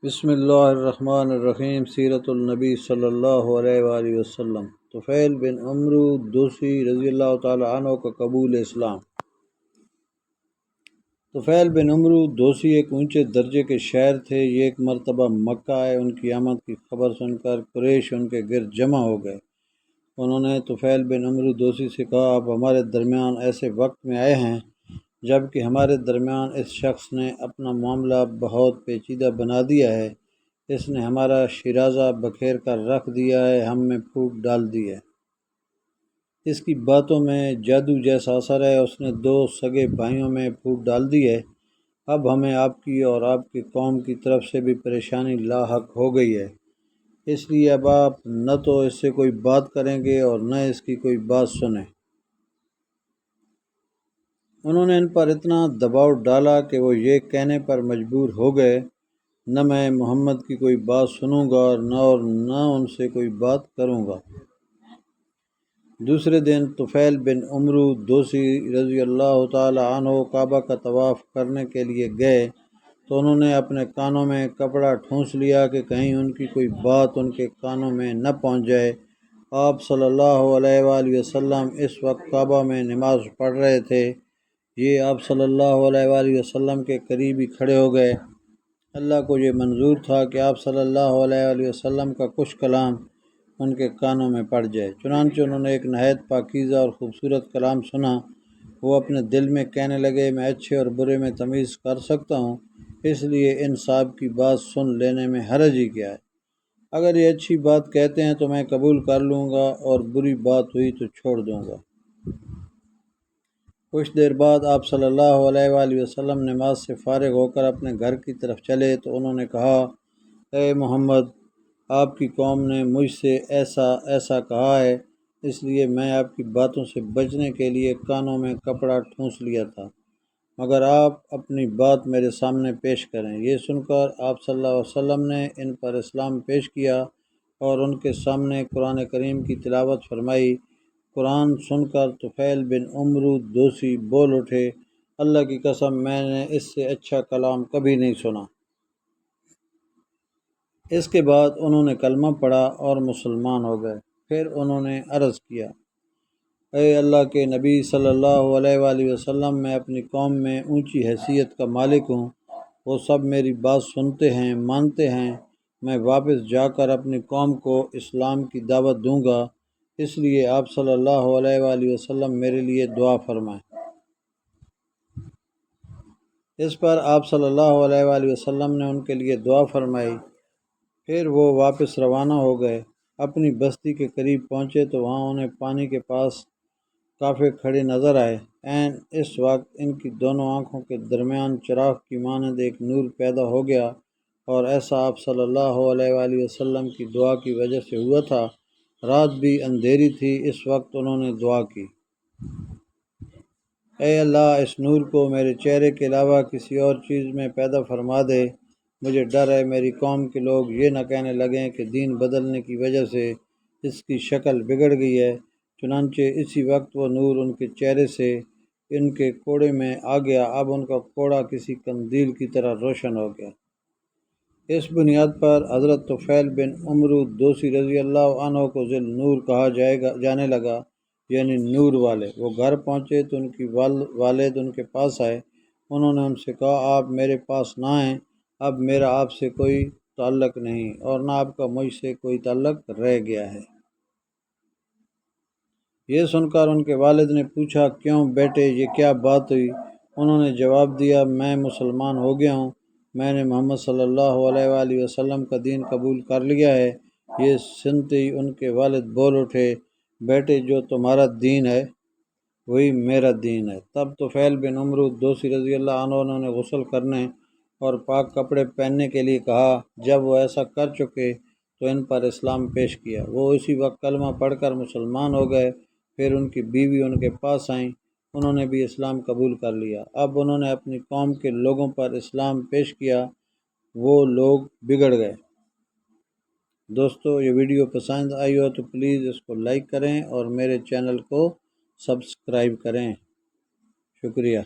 بسم اللہ الرحمن الرحیم۔ سیرت النبی صلی اللہ علیہ وآلہ وسلم۔ طفیل بن عمرو دوسی رضی اللہ تعالی عنہ کا قبول اسلام۔ طفیل بن عمرو دوسی ایک اونچے درجے کے شاعر تھے۔ یہ ایک مرتبہ مکہ آئے۔ ان کی آمد کی خبر سن کر قریش ان کے گرد جمع ہو گئے۔ انہوں نے طفیل بن عمرو دوسی سے کہا، آپ ہمارے درمیان ایسے وقت میں آئے ہیں جب کہ ہمارے درمیان اس شخص نے اپنا معاملہ بہت پیچیدہ بنا دیا ہے۔ اس نے ہمارا شیرازہ بکھیر کر رکھ دیا ہے، ہم میں پھوٹ ڈال دی ہے۔ اس کی باتوں میں جادو جیسا اثر ہے۔ اس نے دو سگے بھائیوں میں پھوٹ ڈال دی ہے۔ اب ہمیں آپ کی اور آپ کی قوم کی طرف سے بھی پریشانی لاحق ہو گئی ہے۔ اس لیے اب آپ نہ تو اس سے کوئی بات کریں گے اور نہ اس کی کوئی بات سنیں۔ انہوں نے ان پر اتنا دباؤ ڈالا کہ وہ یہ کہنے پر مجبور ہو گئے، نہ میں محمد کی کوئی بات سنوں گا اور نہ ان سے کوئی بات کروں گا۔ دوسرے دن طفیل بن عمرو دوسی رضی اللہ تعالی عنہ کعبہ کا طواف کرنے کے لیے گئے تو انہوں نے اپنے کانوں میں کپڑا ٹھونس لیا کہ کہیں ان کی کوئی بات ان کے کانوں میں نہ پہنچ جائے۔ آپ صلی اللہ علیہ وآلہ وسلم اس وقت کعبہ میں نماز پڑھ رہے تھے۔ یہ آپ صلی اللہ علیہ وآلہ وسلم کے قریب ہی کھڑے ہو گئے۔ اللہ کو یہ منظور تھا کہ آپ صلی اللہ علیہ وآلہ وسلم کا کچھ کلام ان کے کانوں میں پڑ جائے۔ چنانچہ انہوں نے ایک نہایت پاکیزہ اور خوبصورت کلام سنا۔ وہ اپنے دل میں کہنے لگے، میں اچھے اور برے میں تمیز کر سکتا ہوں، اس لیے ان صاحب کی بات سن لینے میں حرج ہی کیا ہے۔ اگر یہ اچھی بات کہتے ہیں تو میں قبول کر لوں گا اور بری بات ہوئی تو چھوڑ دوں گا۔ کچھ دیر بعد آپ صلی اللہ علیہ وآلہ وسلم نماز سے فارغ ہو کر اپنے گھر کی طرف چلے تو انہوں نے کہا، اے محمد، آپ کی قوم نے مجھ سے ایسا کہا ہے، اس لیے میں آپ کی باتوں سے بچنے کے لیے کانوں میں کپڑا ٹھونس لیا تھا، مگر آپ اپنی بات میرے سامنے پیش کریں۔ یہ سن کر آپ صلی اللہ علیہ وسلم نے ان پر اسلام پیش کیا اور ان کے سامنے قرآن کریم کی تلاوت فرمائی۔ قرآن سن کر طفیل بن عمرو دوسی بول اٹھے، اللہ کی قسم میں نے اس سے اچھا کلام کبھی نہیں سنا۔ اس کے بعد انہوں نے کلمہ پڑھا اور مسلمان ہو گئے۔ پھر انہوں نے عرض کیا، اے اللہ کے نبی صلی اللہ علیہ وآلہ وسلم، میں اپنی قوم میں اونچی حیثیت کا مالک ہوں، وہ سب میری بات سنتے ہیں، مانتے ہیں۔ میں واپس جا کر اپنی قوم کو اسلام کی دعوت دوں گا، اس لیے آپ صلی اللہ علیہ وآلہ وسلم میرے لیے دعا فرمائیں۔ اس پر آپ صلی اللہ علیہ وآلہ وسلم نے ان کے لیے دعا فرمائی۔ پھر وہ واپس روانہ ہو گئے۔ اپنی بستی کے قریب پہنچے تو وہاں انہیں پانی کے پاس کافی کھڑے نظر آئے۔ عین اس وقت ان کی دونوں آنکھوں کے درمیان چراغ کی مانند ایک نور پیدا ہو گیا، اور ایسا آپ صلی اللہ علیہ وآلہ وسلم کی دعا کی وجہ سے ہوا تھا۔ رات بھی اندھیری تھی۔ اس وقت انہوں نے دعا کی، اے اللہ، اس نور کو میرے چہرے کے علاوہ کسی اور چیز میں پیدا فرما دے۔ مجھے ڈر ہے میری قوم کے لوگ یہ نہ کہنے لگیں کہ دین بدلنے کی وجہ سے اس کی شکل بگڑ گئی ہے۔ چنانچہ اسی وقت وہ نور ان کے چہرے سے ان کے کوڑے میں آ گیا۔ اب ان کا کوڑا کسی قندیل کی طرح روشن ہو گیا۔ اس بنیاد پر حضرت طفیل بن عمرو دوسی رضی اللہ عنہ کو ذی النور کہا جانے لگا، یعنی نور والے۔ وہ گھر پہنچے تو ان کی والد ان کے پاس آئے۔ انہوں نے ان سے کہا، آپ میرے پاس نہ آئیں، اب میرا آپ سے کوئی تعلق نہیں اور نہ آپ کا مجھ سے کوئی تعلق رہ گیا ہے۔ یہ سن کر ان کے والد نے پوچھا، کیوں بیٹے، یہ کیا بات ہوئی؟ انہوں نے جواب دیا، میں مسلمان ہو گیا ہوں، میں نے محمد صلی اللہ علیہ وآلہ وسلم کا دین قبول کر لیا ہے۔ یہ سنتے ہی ان کے والد بول اٹھے، بیٹے، جو تمہارا دین ہے وہی میرا دین ہے۔ تب طفیل بن عمرو دوسی رضی اللہ عنہ نے غسل کرنے اور پاک کپڑے پہننے کے لیے کہا۔ جب وہ ایسا کر چکے تو ان پر اسلام پیش کیا۔ وہ اسی وقت کلمہ پڑھ کر مسلمان ہو گئے۔ پھر ان کی بیوی ان کے پاس آئیں، انہوں نے بھی اسلام قبول کر لیا۔ اب انہوں نے اپنی قوم کے لوگوں پر اسلام پیش کیا، وہ لوگ بگڑ گئے۔ دوستو، یہ ویڈیو پسند آئی ہو تو پلیز اس کو لائک کریں اور میرے چینل کو سبسکرائب کریں۔ شکریہ۔